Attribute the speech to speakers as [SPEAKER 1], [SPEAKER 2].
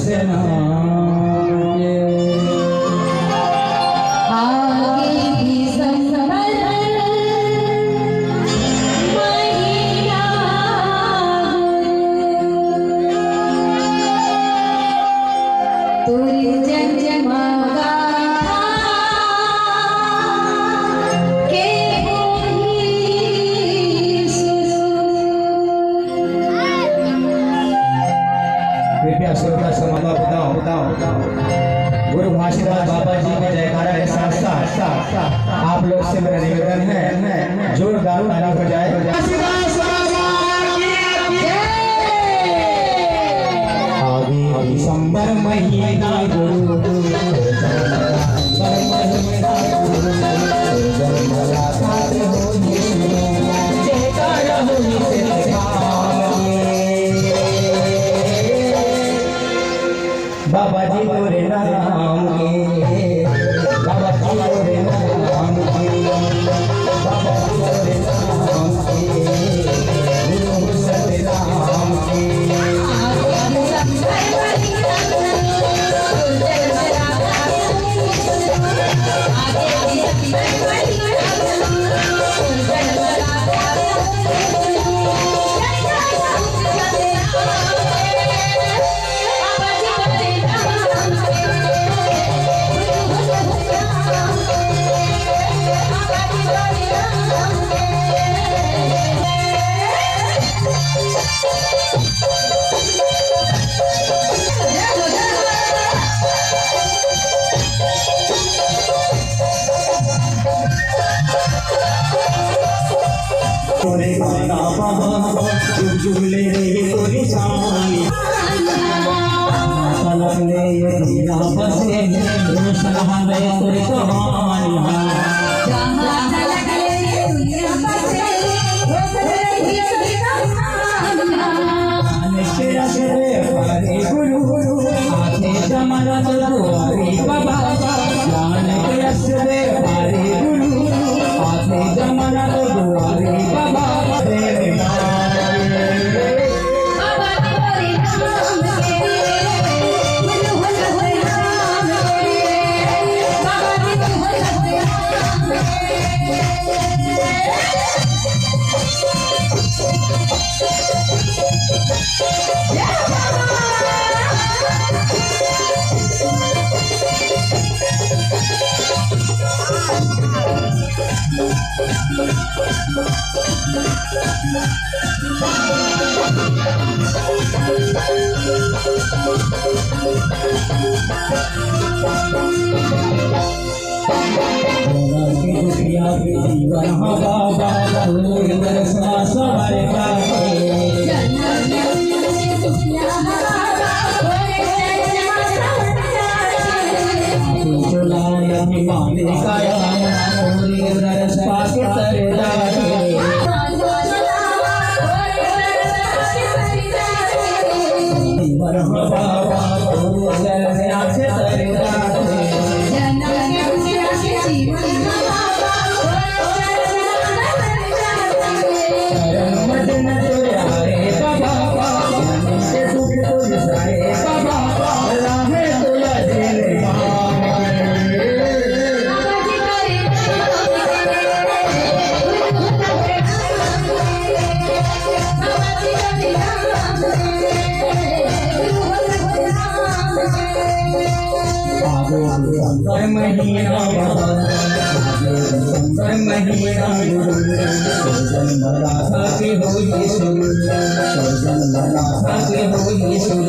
[SPEAKER 1] से नाम के
[SPEAKER 2] आगे दिसंबर महीना तुरी जगमगा के
[SPEAKER 1] कृपया श्रोता समाज बताओ गुरु भाषिदास बाबा जी के जयकारा के साथ साथ आप लोग से मेरा निवेदन है जोरदार ताली हो जाए। आगे दिसंबर महीना गुरु बाबा जी तोरे नाम के बाबा जी तोरे नाम के बाबा जी तोरे नाम के गुरु सतनाम के तोरे गाना बाबा जुगले रे तोरी सानी सलग ले ये दीना बसे रोशन हवे तोरे कहानी
[SPEAKER 2] जहां झलक ले दुनिया बसे रोशन रही कहानी
[SPEAKER 1] निश्चय से हरे गुरु आते जमाना दुआरी बाबा ज्ञान के असरे हरे गुरु आते जमाना दुआरी बाबा जीवन बाबा सवार महीना